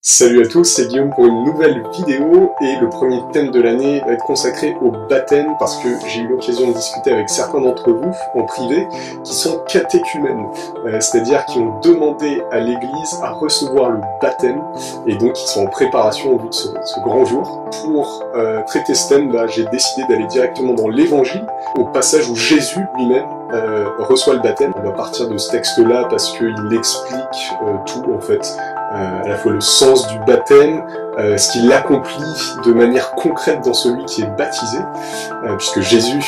Salut à tous, c'est Guillaume pour une nouvelle vidéo et le premier thème de l'année va être consacré au baptême parce que j'ai eu l'occasion de discuter avec certains d'entre vous en privé qui sont catéchumènes, c'est-à-dire qui ont demandé à l'église à recevoir le baptême et donc qui sont en préparation au bout de ce grand jour. Pour traiter ce thème, j'ai décidé d'aller directement dans l'évangile, au passage où Jésus lui-même reçoit le baptême. On va partir de ce texte-là parce qu'il explique tout en fait. À la fois le sens du baptême, ce qu'il accomplit de manière concrète dans celui qui est baptisé, puisque Jésus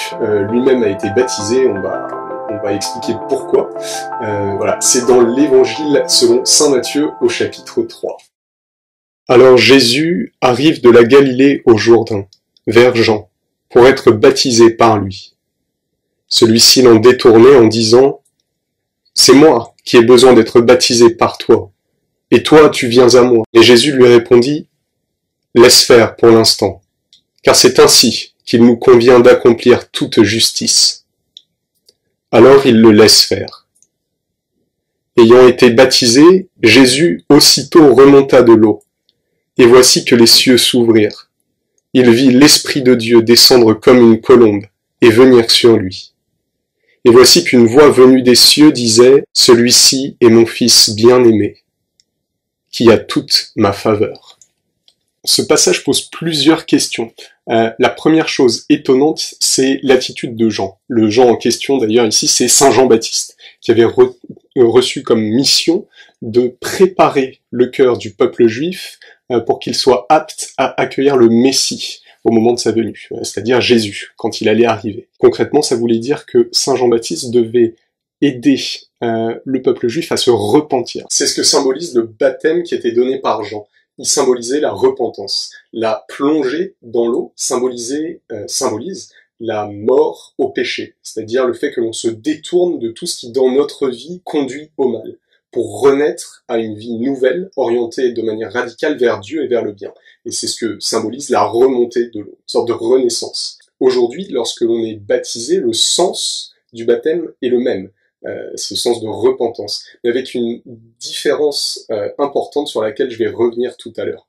lui-même a été baptisé, on va expliquer pourquoi. Voilà, c'est dans l'évangile selon saint Matthieu au chapitre 3. Alors Jésus arrive de la Galilée au Jourdain, vers Jean, pour être baptisé par lui. Celui-ci l'en détournait en disant « C'est moi qui ai besoin d'être baptisé par toi. Et toi, tu viens à moi. » Et Jésus lui répondit, « Laisse faire pour l'instant, car c'est ainsi qu'il nous convient d'accomplir toute justice. » Alors il le laisse faire. Ayant été baptisé, Jésus aussitôt remonta de l'eau. Et voici que les cieux s'ouvrirent. Il vit l'Esprit de Dieu descendre comme une colombe et venir sur lui. Et voici qu'une voix venue des cieux disait, « Celui-ci est mon Fils bien-aimé, qui a toute ma faveur. » Ce passage pose plusieurs questions. La première chose étonnante, c'est l'attitude de Jean. Le Jean en question, d'ailleurs, ici, c'est Saint Jean-Baptiste, qui avait reçu comme mission de préparer le cœur du peuple juif pour qu'il soit apte à accueillir le Messie au moment de sa venue, c'est-à-dire Jésus, quand il allait arriver. Concrètement, ça voulait dire que Saint Jean-Baptiste devait aider le peuple juif à se repentir. C'est ce que symbolise le baptême qui était donné par Jean. Il symbolisait la repentance. La plongée dans l'eau symbolise la mort au péché, c'est-à-dire le fait que l'on se détourne de tout ce qui dans notre vie conduit au mal, pour renaître à une vie nouvelle, orientée de manière radicale vers Dieu et vers le bien. Et c'est ce que symbolise la remontée de l'eau, une sorte de renaissance. Aujourd'hui, lorsque l'on est baptisé, le sens du baptême est le même. Ce sens de repentance, mais avec une différence importante sur laquelle je vais revenir tout à l'heure.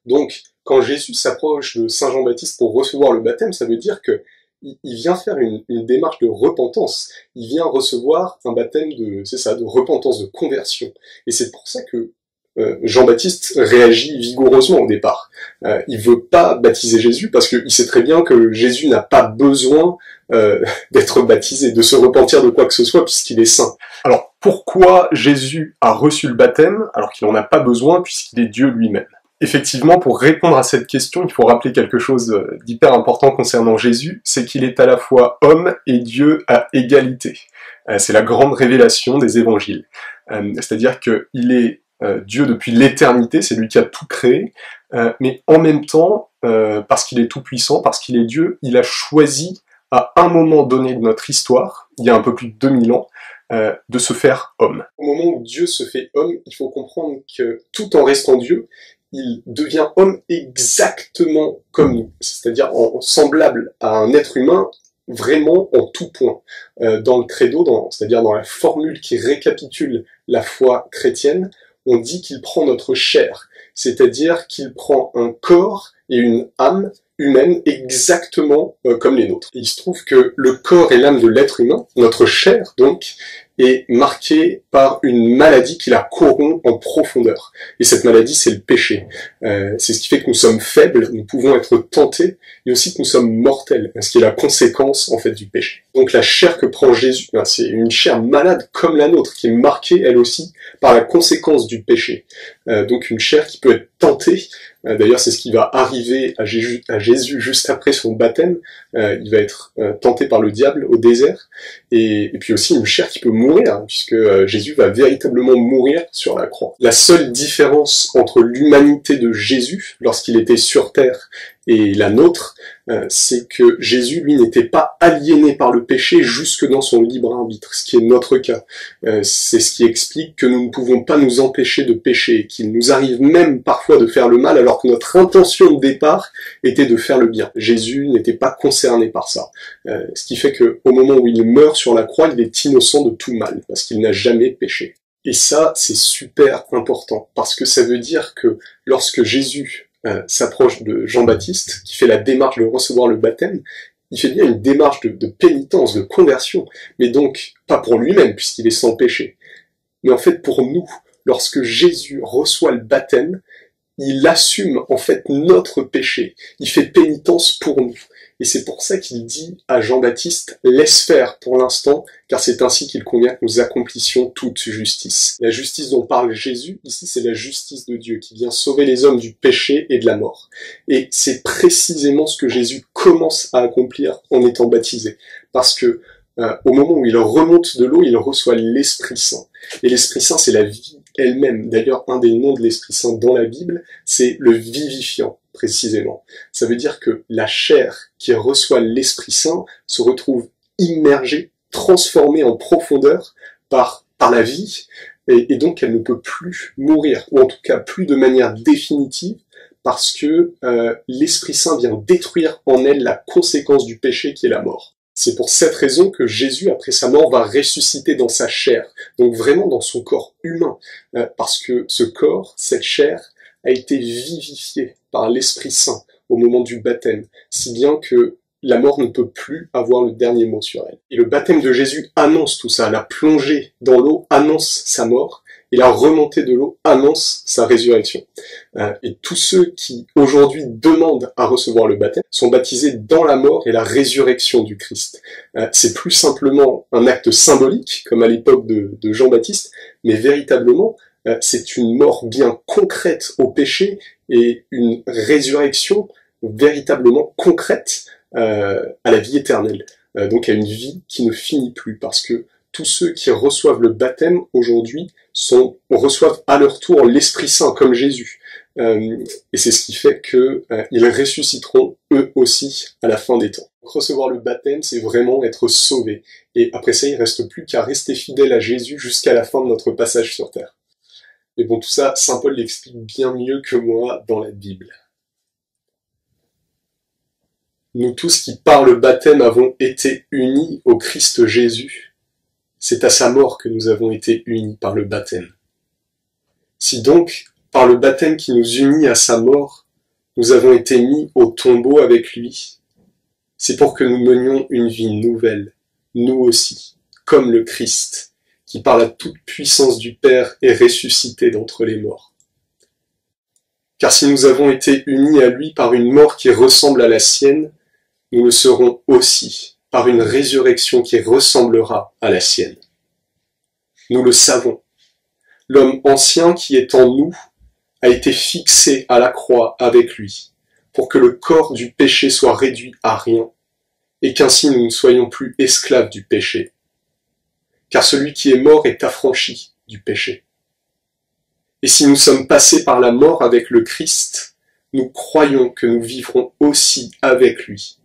Donc, quand Jésus s'approche de Saint Jean-Baptiste pour recevoir le baptême, ça veut dire que il vient faire une démarche de repentance. Il vient recevoir un baptême de repentance, de conversion. Et c'est pour ça que Jean-Baptiste réagit vigoureusement au départ. Il veut pas baptiser Jésus parce qu'il sait très bien que Jésus n'a pas besoin d'être baptisé, de se repentir de quoi que ce soit puisqu'il est saint. Alors pourquoi Jésus a reçu le baptême alors qu'il n'en a pas besoin puisqu'il est Dieu lui-même? Effectivement, pour répondre à cette question, il faut rappeler quelque chose d'hyper important concernant Jésus, c'est qu'il est à la fois homme et Dieu à égalité. C'est la grande révélation des évangiles. C'est-à-dire qu'il est Dieu depuis l'éternité, c'est lui qui a tout créé, mais en même temps, parce qu'il est tout puissant, parce qu'il est Dieu, il a choisi à un moment donné de notre histoire, il y a un peu plus de 2000 ans, de se faire homme. Au moment où Dieu se fait homme, il faut comprendre que tout en restant Dieu, il devient homme exactement comme nous, c'est-à-dire semblable à un être humain, vraiment en tout point. Dans le credo, c'est-à-dire dans la formule qui récapitule la foi chrétienne, on dit qu'il prend notre chair, c'est-à-dire qu'il prend un corps et une âme humaine exactement comme les nôtres. Et il se trouve que le corps et l'âme de l'être humain, notre chair donc, est marquée par une maladie qui la corrompt en profondeur. Et cette maladie, c'est le péché. C'est ce qui fait que nous sommes faibles, nous pouvons être tentés, et aussi que nous sommes mortels, ce qui est la conséquence en fait du péché. Donc la chair que prend Jésus, c'est une chair malade comme la nôtre, qui est marquée elle aussi par la conséquence du péché. Donc une chair qui peut être tentée. D'ailleurs, c'est ce qui va arriver à Jésus juste après son baptême. Il va être tenté par le diable au désert. Et puis aussi une chair qui peut mourir, puisque Jésus va véritablement mourir sur la croix. La seule différence entre l'humanité de Jésus, lorsqu'il était sur terre, et la nôtre, c'est que Jésus, lui, n'était pas aliéné par le péché jusque dans son libre arbitre, ce qui est notre cas. C'est ce qui explique que nous ne pouvons pas nous empêcher de pécher, qu'il nous arrive même parfois de faire le mal alors que notre intention de départ était de faire le bien. Jésus n'était pas concerné par ça. Ce qui fait qu'au moment où il meurt sur la croix, il est innocent de tout mal, parce qu'il n'a jamais péché. Et ça, c'est super important, parce que ça veut dire que lorsque Jésus s'approche de Jean-Baptiste, qui fait la démarche de recevoir le baptême, il fait bien une démarche de pénitence, de conversion, mais donc pas pour lui-même, puisqu'il est sans péché, mais en fait pour nous. Lorsque Jésus reçoit le baptême, il assume en fait notre péché, il fait pénitence pour nous. Et c'est pour ça qu'il dit à Jean-Baptiste, laisse faire pour l'instant, car c'est ainsi qu'il convient que nous accomplissions toute justice. La justice dont parle Jésus, ici, c'est la justice de Dieu, qui vient sauver les hommes du péché et de la mort. Et c'est précisément ce que Jésus commence à accomplir en étant baptisé. Parce que, au moment où il remonte de l'eau, il reçoit l'Esprit Saint. Et l'Esprit Saint, c'est la vie elle-même. D'ailleurs, un des noms de l'Esprit Saint dans la Bible, c'est le vivifiant, précisément. Ça veut dire que la chair qui reçoit l'Esprit Saint se retrouve immergée, transformée en profondeur par la vie, et donc elle ne peut plus mourir, ou en tout cas plus de manière définitive, parce que l'Esprit Saint vient détruire en elle la conséquence du péché qui est la mort. C'est pour cette raison que Jésus, après sa mort, va ressusciter dans sa chair, donc vraiment dans son corps humain, parce que ce corps, cette chair, a été vivifié par l'Esprit Saint au moment du baptême, si bien que la mort ne peut plus avoir le dernier mot sur elle. Et le baptême de Jésus annonce tout ça, la plongée dans l'eau annonce sa mort, et la remontée de l'eau annonce sa résurrection. Et tous ceux qui aujourd'hui demandent à recevoir le baptême sont baptisés dans la mort et la résurrection du Christ. C'est plus simplement un acte symbolique, comme à l'époque de Jean-Baptiste, mais véritablement, c'est une mort bien concrète au péché et une résurrection véritablement concrète à la vie éternelle. Donc à une vie qui ne finit plus, parce que tous ceux qui reçoivent le baptême aujourd'hui reçoivent à leur tour l'Esprit Saint comme Jésus. Et c'est ce qui fait qu'ils ressusciteront eux aussi à la fin des temps. Donc, recevoir le baptême, c'est vraiment être sauvé. Et après ça, il ne reste plus qu'à rester fidèle à Jésus jusqu'à la fin de notre passage sur terre. Mais bon, tout ça, saint Paul l'explique bien mieux que moi dans la Bible. Nous tous qui, par le baptême, avons été unis au Christ Jésus, c'est à sa mort que nous avons été unis par le baptême. Si donc, par le baptême qui nous unit à sa mort, nous avons été mis au tombeau avec lui, c'est pour que nous menions une vie nouvelle, nous aussi, comme le Christ, qui par la toute puissance du Père est ressuscité d'entre les morts. Car si nous avons été unis à lui par une mort qui ressemble à la sienne, nous le serons aussi par une résurrection qui ressemblera à la sienne. Nous le savons. L'homme ancien qui est en nous a été fixé à la croix avec lui, pour que le corps du péché soit réduit à rien, et qu'ainsi nous ne soyons plus esclaves du péché. Car celui qui est mort est affranchi du péché. Et si nous sommes passés par la mort avec le Christ, nous croyons que nous vivrons aussi avec lui.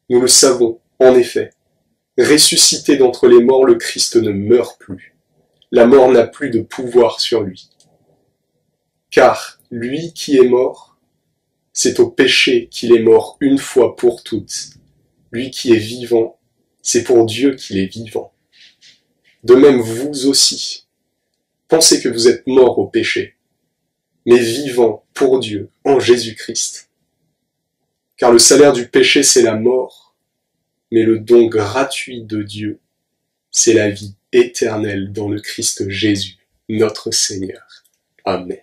Nous le savons, en effet. Ressuscité d'entre les morts, le Christ ne meurt plus. La mort n'a plus de pouvoir sur lui. Car lui qui est mort, c'est au péché qu'il est mort une fois pour toutes. Lui qui est vivant, c'est pour Dieu qu'il est vivant. De même vous aussi, pensez que vous êtes morts au péché, mais vivants pour Dieu en Jésus-Christ. Car le salaire du péché, c'est la mort, mais le don gratuit de Dieu, c'est la vie éternelle dans le Christ Jésus, notre Seigneur. Amen.